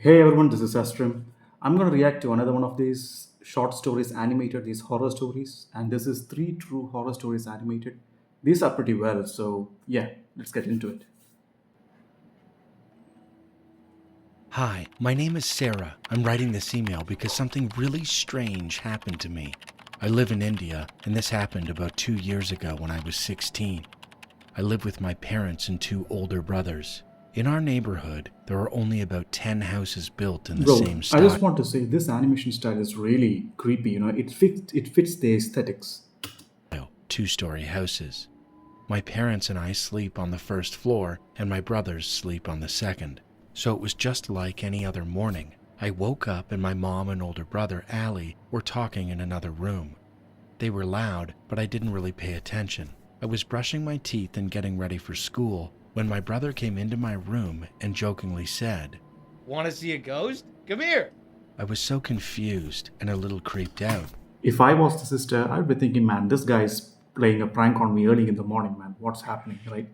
Hey everyone, this is Astrim. I'm going to react to another one of these short stories animated, these horror stories, and this is three true horror stories animated. These are pretty well, so yeah, let's get into it. Hi, my name is Sarah. I'm writing this email because something really strange happened to me. I live in India, and this happened about 2 years ago when I was 16. I live with my parents and two older brothers. In our neighborhood, there are only about 10 houses built in the Bro, same I style. just want to say this animation style is really creepy, it fits the aesthetics. Two-story houses. My parents and I sleep on the first floor, and my brothers sleep on the second. So it was just like any other morning. I woke up and my mom and older brother, Ali, were talking in another room. They were loud, but I didn't really pay attention. I was brushing my teeth and getting ready for school when my brother came into my room and jokingly said, Want to see a ghost? Come here. I was so confused and a little creeped out. If I was the sister, I'd be thinking, man, this guy's playing a prank on me early in the morning, man. What's happening, right?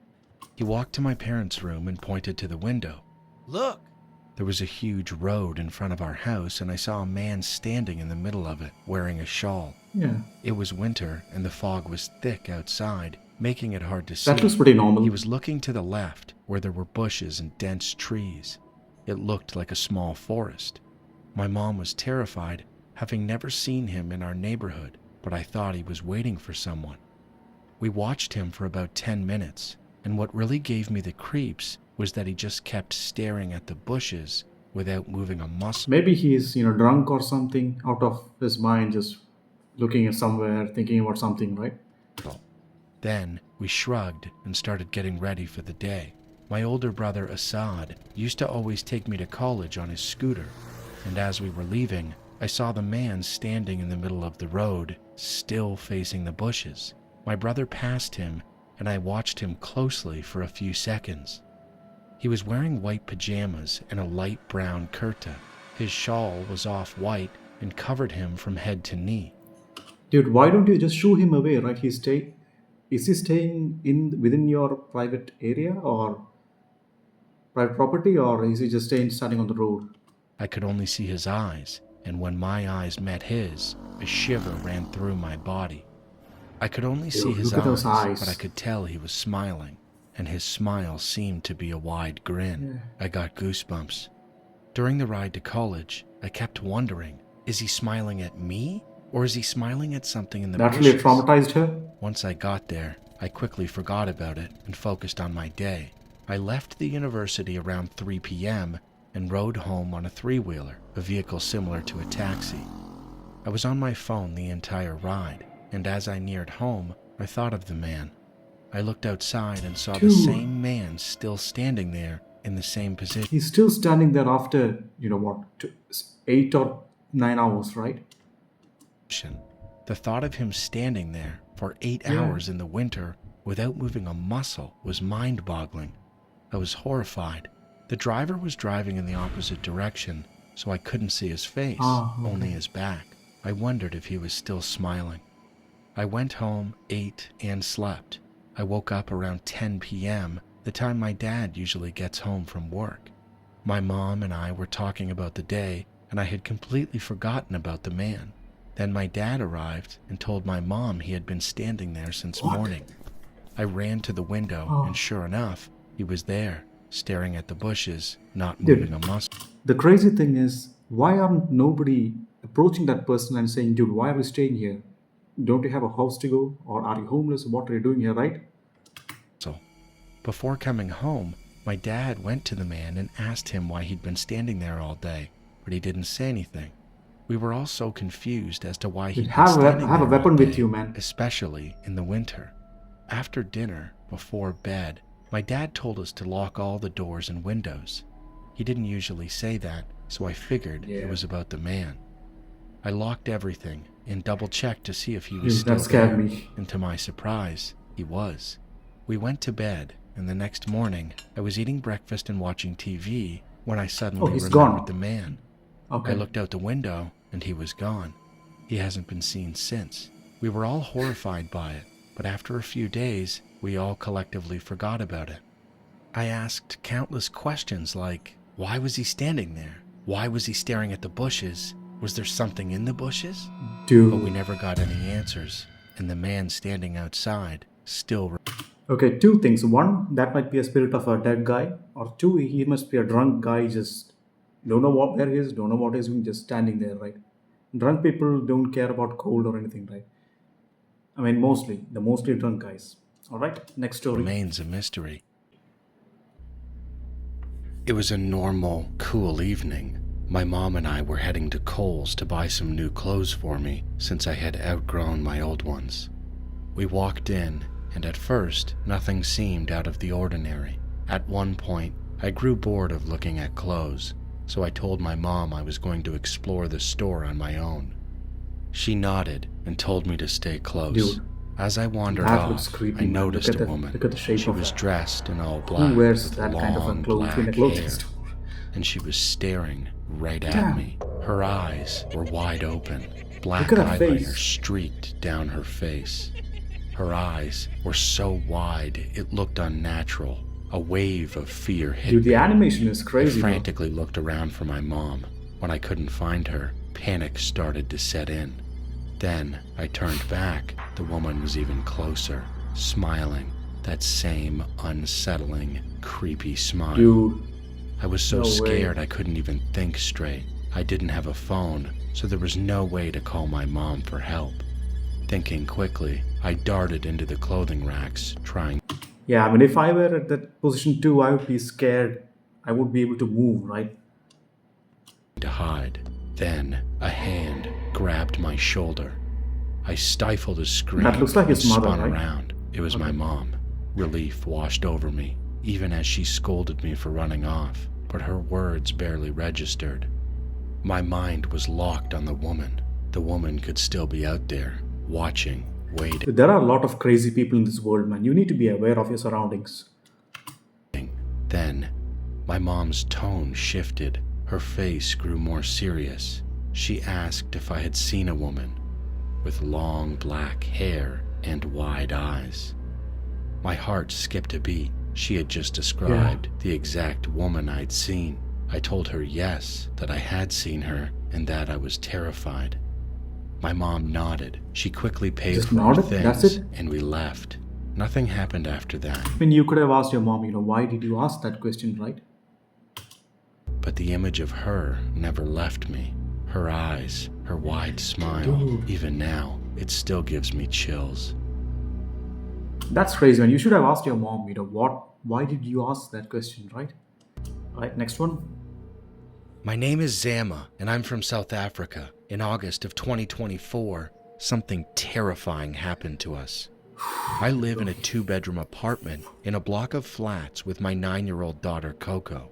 He walked to my parents' room and pointed to the window. Look. There was a huge road in front of our house, and I saw a man standing in the middle of it, wearing a shawl. Yeah, It was winter, and the fog was thick outside, making it hard to that see. looks pretty He normal. was looking to the left, where there were bushes and dense trees. It looked like a small forest. My mom was terrified, having never seen him in our neighborhood, but I thought he was waiting for someone. We watched him for about 10 minutes, and what really gave me the creeps was that he just kept staring at the bushes without moving a muscle. Maybe he's drunk or something, out of his mind, just looking at somewhere, thinking about something, right? Then we shrugged and started getting ready for the day. My older brother Assad used to always take me to college on his scooter, and as we were leaving, I saw the man standing in the middle of the road, still facing the bushes. My brother passed him, and I watched him closely for a few seconds. He was wearing white pajamas and a light brown kurta. His shawl was off-white and covered him from head to knee. Dude, why don't you just shoo him away, right? Is he staying in within your private area or private property, or is he just staying standing on the road? I could only see his eyes, and when my eyes met his, a shiver ran through my body. I could only see Dude, his look at those eyes, but I eyes. could tell he was smiling, and his smile seemed to be a wide grin. Yeah. I got goosebumps. During the ride to college, I kept wondering, is he smiling at me, or is he smiling at something in the That really bushes? traumatized her. Once I got there, I quickly forgot about it and focused on my day. I left the university around 3 p.m. and rode home on a three-wheeler, a vehicle similar to a taxi. I was on my phone the entire ride, and as I neared home, I thought of the man. I looked outside and saw the Dude, same man still standing there in the same position. he's still standing there after, 8 or 9 hours, right? The thought of him standing there for 8 Yeah. hours in the winter without moving a muscle was mind-boggling. I was horrified. The driver was driving in the opposite direction, so I couldn't see his face, Ah, only okay. his back. I wondered if he was still smiling. I went home, ate, and slept. I woke up around 10 p.m., the time my dad usually gets home from work. My mom and I were talking about the day, and I had completely forgotten about the man. Then my dad arrived and told my mom he had been standing there since What? morning. I ran to the window, and Oh, sure enough, he was there, staring at the bushes, not moving dude. a muscle. The crazy thing is, why aren't nobody approaching that person and saying, dude, why are you staying here? Don't you have a house to go? Or are you homeless? What are you doing here, right? Before coming home, my dad went to the man and asked him why he'd been standing there all day, but he didn't say anything. We were all so confused as to why Dude, he'd been standing have a there all weapon with you, day, man. especially in the winter. After dinner, before bed, my dad told us to lock all the doors and windows. He didn't usually say that, so I figured it Yeah. was about the man. I locked everything and double-checked to see if he was Dude, that still scared there, me. and to my surprise, he was. We went to bed, and the next morning, I was eating breakfast and watching TV when I Oh, suddenly he's remembered the gone. man. I Okay. looked out the window, and he was gone. He hasn't been seen since. We were all horrified by it, but after a few days, we all collectively forgot about it. I asked countless questions like, why was he standing there? Why was he staring at the bushes? Was there something in the bushes? But we Dude. never got any answers, and the man standing outside still. Okay, two things. One, that might be a spirit of a dead guy, or two, he must be a drunk guy, just don't know what where he is, don't know what he's doing, just standing there, right? Drunk people don't care about cold or anything, right? I mean, mostly drunk guys. All right, next story. Remains a mystery. It was a normal, cool evening. My mom and I were heading to Kohl's to buy some new clothes for me since I had outgrown my old ones. We walked in, and at first, nothing seemed out of the ordinary. At one point, I grew bored of looking at clothes, so I told my mom I was going to explore the store on my own. She nodded and told me to stay close. Dude, As I wandered that off, looks creepy, I man. noticed Look at a the- woman. look at the shape She of was that. dressed in all black Who wears with that kind of a long clothes in a black clothing hair, store? and she was staring right at Damn. me. Her eyes were wide open. Black Look at that eyeliner face. streaked down her face. Her eyes were so wide it looked unnatural. A wave of fear hit Dude, the me. animation is I crazy, bro. frantically looked around for my mom. When I couldn't find her, panic started to set in. Then I turned back. The woman was even closer, smiling. That same unsettling, creepy smile. Dude, I was so no way. scared I couldn't even think straight. I didn't have a phone, so there was no way to call my mom for help. Thinking quickly, I darted into the clothing racks, trying yeah, I mean, if I were at that position too, I would be scared. I would be able to move, right? to hide. Then a hand grabbed my shoulder. I stifled a scream That looks like and his mother, spun right? around. It was my Okay. mom. Relief washed over me, even as she scolded me for running off, but her words barely registered. My mind was locked on the woman. The woman could still be out there, watching, waiting. There are a lot of crazy people in this world, man. You need to be aware of your surroundings. Then, my mom's tone shifted. Her face grew more serious. She asked if I had seen a woman with long black hair and wide eyes. My heart skipped a beat. She had just described the exact woman I'd seen. I told her yes, that I had seen her, and that I was terrified. My mom nodded. She quickly paid Just for our nodded? things, That's it? and we left. Nothing happened after that. I mean, you could have asked your mom, why did you ask that question, right? But the image of her never left me. Her eyes, her wide smile, Dude. even now, it still gives me chills. That's crazy, man. You should have asked your mom, why did you ask that question, right? All right, next one. My name is Zama, and I'm from South Africa. In August of 2024, something terrifying happened to us. I live in a 2-bedroom apartment in a block of flats with my 9-year-old daughter Coco.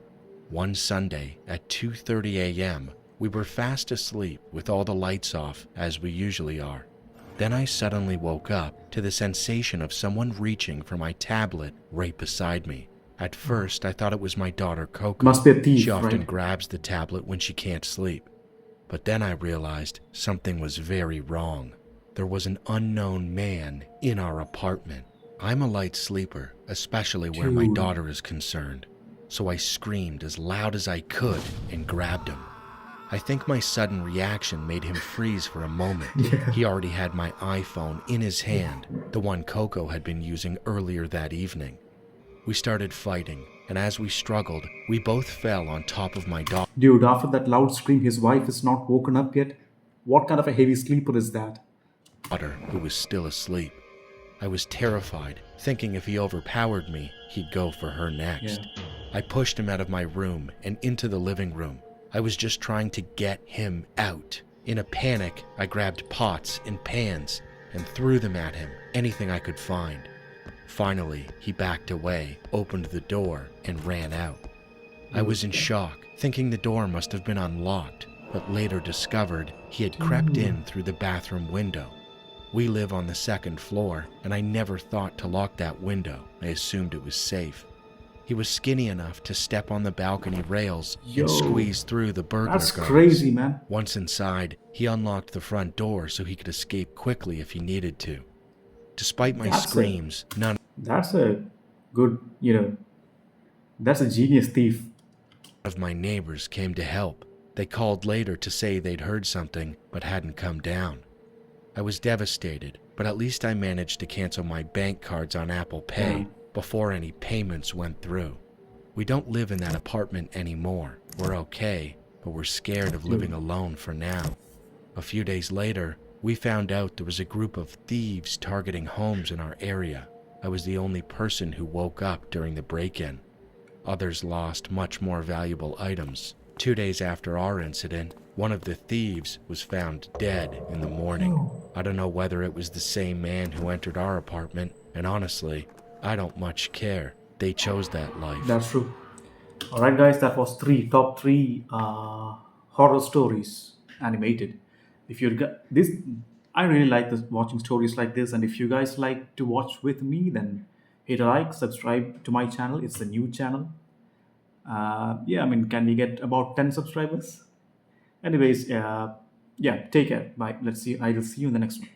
One Sunday at 2:30 a.m., we were fast asleep with all the lights off, as we usually are. Then I suddenly woke up to the sensation of someone reaching for my tablet right beside me. At first, I thought it was my daughter Coco. Must be a thief, She often right? grabs the tablet when she can't sleep. But then I realized something was very wrong. There was an unknown man in our apartment. I'm a light sleeper, especially where my Dude. daughter is concerned. So I screamed as loud as I could and grabbed him. I think my sudden reaction made him freeze for a moment. Yeah. He already had my iPhone in his hand, the one Coco had been using earlier that evening. We started fighting, and as we struggled, we both fell on top of my Dude, after that loud scream, his wife is not woken up yet. What kind of a heavy sleeper is that? daughter, who was still asleep. I was terrified, thinking if he overpowered me, he'd go for her next. Yeah. I pushed him out of my room and into the living room. I was just trying to get him out. In a panic, I grabbed pots and pans and threw them at him, anything I could find. Finally, he backed away, opened the door, and ran out. I was in shock, thinking the door must have been unlocked, but later discovered he had crept in through the bathroom window. We live on the 2nd floor, and I never thought to lock that window. I assumed it was safe. He was skinny enough to step on the balcony rails Yo, and squeeze through the burglar That's guards. crazy, man. Once inside, he unlocked the front door so he could escape quickly if he needed to. Despite my That's screams, none That's a good, that's a genius thief. of my neighbors came to help. They called later to say they'd heard something but hadn't come down. I was devastated, but at least I managed to cancel my bank cards on Apple Pay before any payments went through. We don't live in that apartment anymore. We're okay, but we're scared of living alone for now. A few days later, we found out there was a group of thieves targeting homes in our area. I was the only person who woke up during the break-in. Others lost much more valuable items. 2 days after our incident, one of the thieves was found dead in the morning. I don't know whether it was the same man who entered our apartment, and honestly, I don't much care. They chose that life. That's true. All right, guys, that was top three horror stories animated. If you're this, I really like this watching stories like this, and if you guys like to watch with me, then hit a like, subscribe to my channel. It's a new channel. Yeah, I mean, can we get about 10 subscribers? Anyways, yeah, take care. Bye. Let's see. I will see you in the next one.